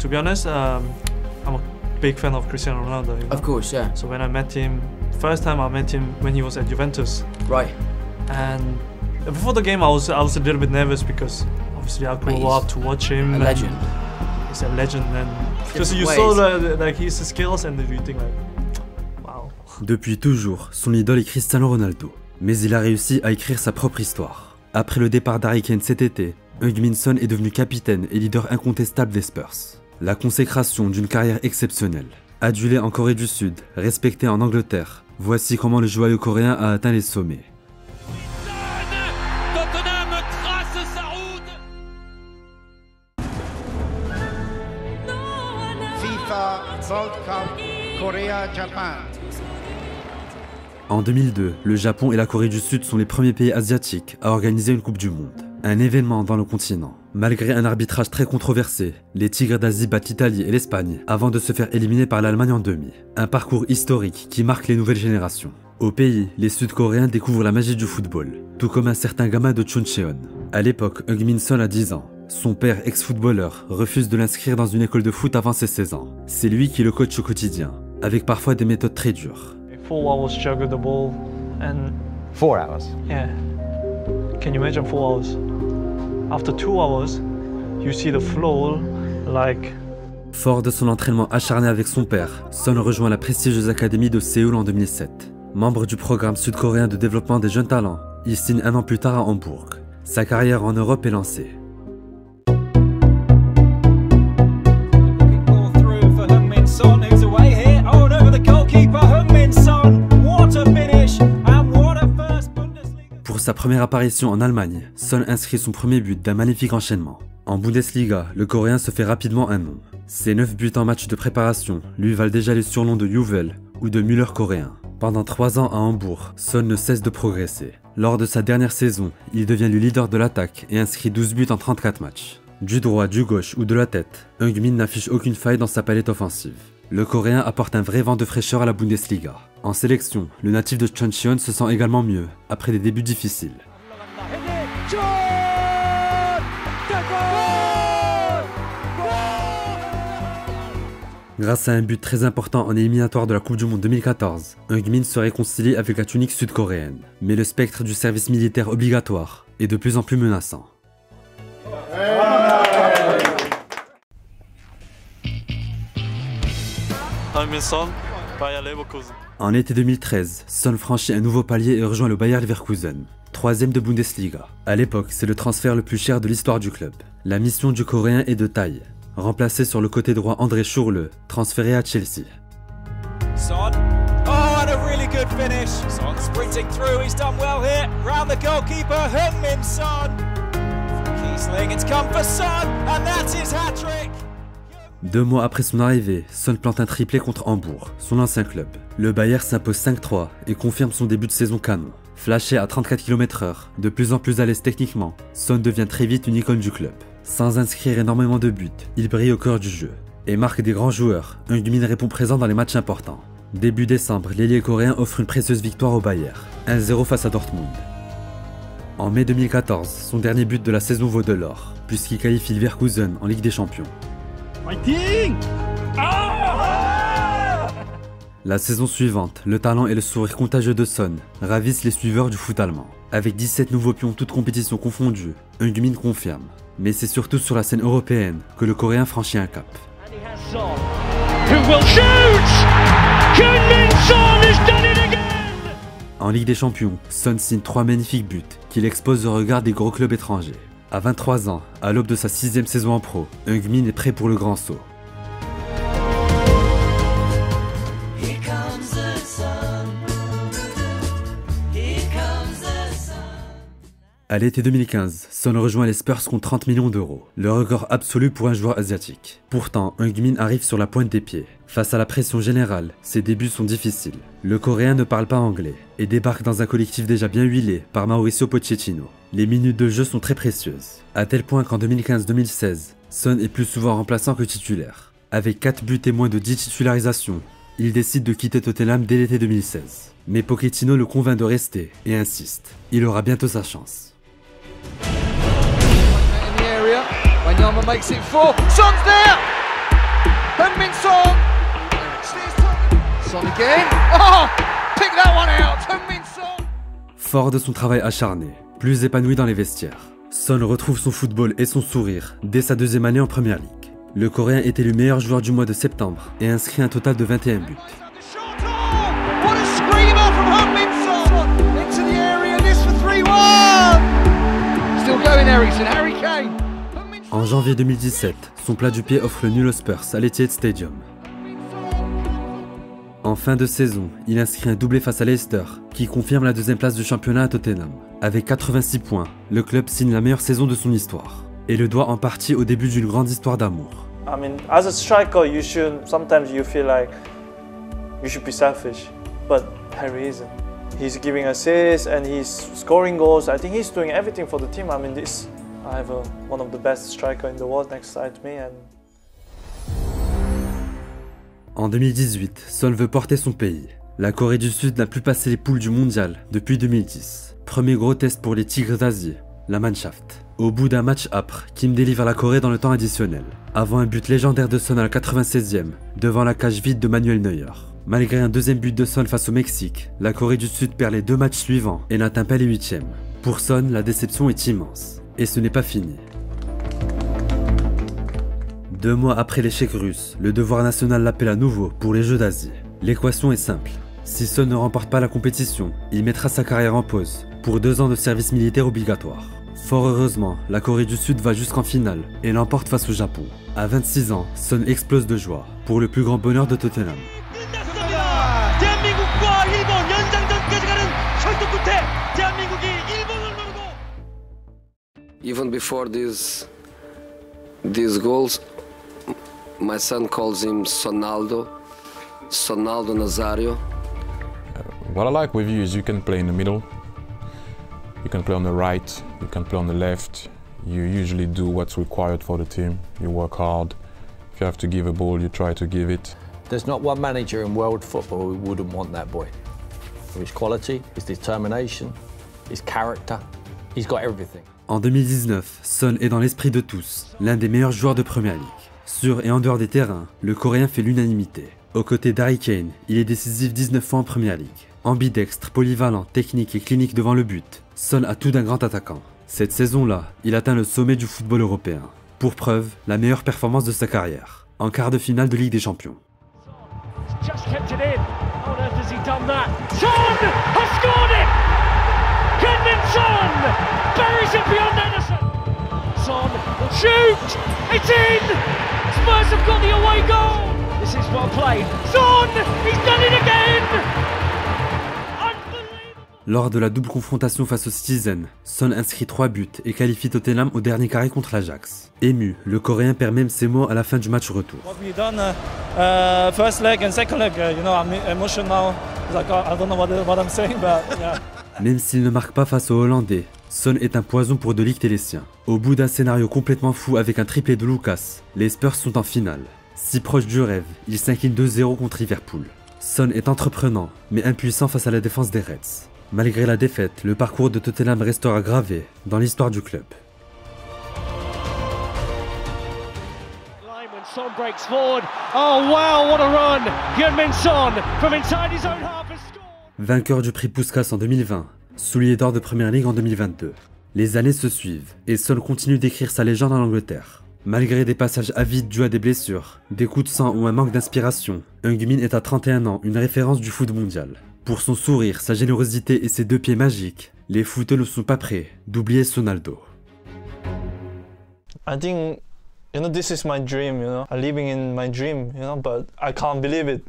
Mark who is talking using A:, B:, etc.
A: To be honest, I'm a big fan of Cristiano Ronaldo. You know?
B: Of course, yeah.
A: So when I met him, first time I met him when he was at Juventus.
B: Right.
A: And before the game, I was a little bit nervous because obviously I grew up to watch him.
B: A legend.
A: He's a legend, and because you saw like his skills, and you think like, wow.
C: Depuis toujours, son idole est Cristiano Ronaldo, mais il a réussi à écrire sa propre histoire. Après le départ d'Harry Kane cet été, Heung-min Son est devenu capitaine et leader incontestable des Spurs. La consécration d'une carrière exceptionnelle. Adulé en Corée du Sud, respecté en Angleterre, voici comment le joyeux coréen a atteint les sommets.
D: FIFA World Cup Korea-Japan.
C: En 2002, le Japon et la Corée du Sud sont les premiers pays asiatiques à organiser une Coupe du Monde. Un événement dans le continent. Malgré un arbitrage très controversé, les Tigres d'Asie battent l'Italie et l'Espagne avant de se faire éliminer par l'Allemagne en demi. Un parcours historique qui marque les nouvelles générations. Au pays, les Sud-Coréens découvrent la magie du football, tout comme un certain gamin de Chuncheon. À l'époque, Heung-min Son a 10 ans. Son père, ex-footballeur, refuse de l'inscrire dans une école de foot avant ses 16 ans. C'est lui qui le coach au quotidien, avec parfois des méthodes très dures.
A: 4 hours juggle the ball and
E: 4 hours?
A: Yeah. Can you imagine 4 hours? After 2 hours, you see the flow like...
C: Fort de son entraînement acharné avec son père, Son rejoint la prestigieuse académie de Séoul en 2007. Membre du programme sud-coréen de développement des jeunes talents, il signe un an plus tard à Hambourg. Sa carrière en Europe est lancée. Pour sa première apparition en Allemagne, Son inscrit son premier but d'un magnifique enchaînement. En Bundesliga, le Coréen se fait rapidement un nom. Ses 9 buts en match de préparation lui valent déjà les surnoms de Juvel ou de Müller coréen. Pendant 3 ans à Hambourg, Son ne cesse de progresser. Lors de sa dernière saison, il devient le leader de l'attaque et inscrit 12 buts en 34 matchs. Du droit, du gauche ou de la tête, Heung-min n'affiche aucune faille dans sa palette offensive. Le Coréen apporte un vrai vent de fraîcheur à la Bundesliga. En sélection, le natif de Chuncheon se sent également mieux, après des débuts difficiles. Grâce à un but très important en éliminatoire de la Coupe du Monde 2014, Heung-min se réconcilie avec la tunique sud-coréenne. Mais le spectre du service militaire obligatoire est de plus en plus menaçant. En été 2013, Son franchit un nouveau palier et rejoint le Bayer Leverkusen, 3e de Bundesliga. À l'époque, c'est le transfert le plus cher de l'histoire du club. La mission du Coréen est de taille. Remplacé sur le côté droit André Schürrle, transféré à Chelsea.
F: Son. Oh, and a really good finish. Son sprinting through, he's done well here. Round the goalkeeper, Heung-min Son. Kiesling, it's come for Son, and that's his hat-trick.
C: 2 mois après son arrivée, Son plante un triplé contre Hambourg, son ancien club. Le Bayer s'impose 5-3 et confirme son début de saison canon. Flashé à 34 km/h, de plus en plus à l'aise techniquement, Son devient très vite une icône du club. Sans inscrire énormément de buts, il brille au cœur du jeu. Et marque des grands joueurs, Heung-min répond présent dans les matchs importants. Début décembre, l'ailier coréen offre une précieuse victoire au Bayer, 1-0 face à Dortmund. En mai 2014, son dernier but de la saison vaut de l'or, puisqu'il qualifie Leverkusen en Ligue des Champions.
F: Fighting!
C: La saison suivante, le talent et le sourire contagieux de Son ravissent les suiveurs du foot allemand. Avec 17 nouveaux pions toutes compétitions confondues, Heung-min confirme. Mais c'est surtout sur la scène européenne que le Coréen franchit un cap. En Ligue des Champions, Son signe 3 magnifiques buts qu'il expose au regard des gros clubs étrangers. À 23 ans, à l'aube de sa 6e saison en pro, Heung-min est prêt pour le grand saut. À l'été 2015, Son rejoint les Spurs contre 30 millions d'euros, le record absolu pour un joueur asiatique. Pourtant, Heung-min arrive sur la pointe des pieds. Face à la pression générale, ses débuts sont difficiles. Le Coréen ne parle pas anglais et débarque dans un collectif déjà bien huilé par Mauricio Pochettino. Les minutes de jeu sont très précieuses, à tel point qu'en 2015-2016, Son est plus souvent remplaçant que titulaire. Avec 4 buts et moins de 10 titularisations, il décide de quitter Tottenham dès l'été 2016. Mais Pochettino le convainc de rester et insiste. Il aura bientôt sa chance.
G: Wanyama makes it 4. Son's there!
C: Fort de son travail acharné, plus épanoui dans les vestiaires, Son retrouve son football et son sourire dès sa deuxième année en Premier League. Le Coréen est élu meilleur joueur du mois de septembre et inscrit un total de 21 buts. En janvier 2017, son plat du pied offre le nul aux Spurs à l'Etihad Stadium. En fin de saison, il inscrit un doublé face à Leicester, qui confirme la deuxième place du championnat à Tottenham. Avec 86 points, le club signe la meilleure saison de son histoire, et le doit en partie au début d'une grande histoire d'amour.
A: I mean, as a striker, sometimes you feel like you should be selfish, but Harry isn't. He's giving assists and he's scoring goals. I think he's doing everything for the team. I mean, I have one of the best strikers in the world next to me.
C: En 2018, Son veut porter son pays. La Corée du Sud n'a plus passé les poules du mondial depuis 2010. Premier gros test pour les Tigres d'Asie, la Mannschaft. Au bout d'un match âpre, Kim délivre la Corée dans le temps additionnel, avant un but légendaire de Son à la 96e, devant la cage vide de Manuel Neuer. Malgré un deuxième but de Son face au Mexique, la Corée du Sud perd les 2 matchs suivants et n'atteint pas les 8e. Pour Son, la déception est immense. Et ce n'est pas fini. 2 mois après l'échec russe, le devoir national l'appelle à nouveau pour les Jeux d'Asie. L'équation est simple. Si Son ne remporte pas la compétition, il mettra sa carrière en pause pour 2 ans de service militaire obligatoire. Fort heureusement, la Corée du Sud va jusqu'en finale et l'emporte face au Japon. À 26 ans, Son explose de joie, pour le plus grand bonheur de Tottenham.
B: Even before these goals, my son calls him Sonaldo Nazario.
E: What I like with you is you can play in the middle, you can play on the right, you can play on the left. You usually do what's required for the team. You work hard. If you have to give a ball, you try to give it.
G: There's not one manager in world football who wouldn't want that boy. For his quality, his determination, his character, he's got everything.
C: En 2019, Son est dans l'esprit de tous, l'un des meilleurs joueurs de Premier League. Sur et en dehors des terrains, le Coréen fait l'unanimité. Aux côtés d'Harry Kane, il est décisif 19 fois en Premier League. Ambidextre, polyvalent, technique et clinique devant le but, Son a tout d'un grand attaquant. Cette saison-là, il atteint le sommet du football européen. Pour preuve, la meilleure performance de sa carrière, en quart de finale de Ligue des Champions.
H: Buries it beyond Anderson. Son will shoot. It's in. Spurs have got the away goal. This is well played. Son, he's done it again.
C: Lors de la double confrontation face aux Citizens, Son inscrit 3 buts et qualifie Tottenham au dernier carré contre l'Ajax. Ému, le Coréen perd même ses mots à la fin du match retour.
A: What we done first leg and second leg, I'm emotional. Like I don't know what I'm saying, but yeah.
C: Même s'il ne marque pas face aux Hollandais, Son est un poison pour de Ligt et les siens. Au bout d'un scénario complètement fou avec un triplé de Lucas, les Spurs sont en finale. Si proche du rêve, ils s'inclinent 2-0 contre Liverpool. Son est entreprenant, mais impuissant face à la défense des Reds. Malgré la défaite, le parcours de Tottenham restera gravé dans l'histoire du club.
H: Son breaks forward. Oh wow, what a run! Heung-min Son from inside his own half has scored.
C: Vainqueur du prix Puskás en 2020, soulier d'or de Premier League en 2022. Les années se suivent et Son continue d'écrire sa légende en Angleterre. Malgré des passages avides dus à des blessures, des coups de sang ou un manque d'inspiration, Heung-min est à 31 ans une référence du foot mondial. Pour son sourire, sa générosité et ses 2 pieds magiques, les footeux ne sont pas prêts d'oublier Sonaldo.
A: I think, this is my dream, I'm living in my dream, but I can't believe it,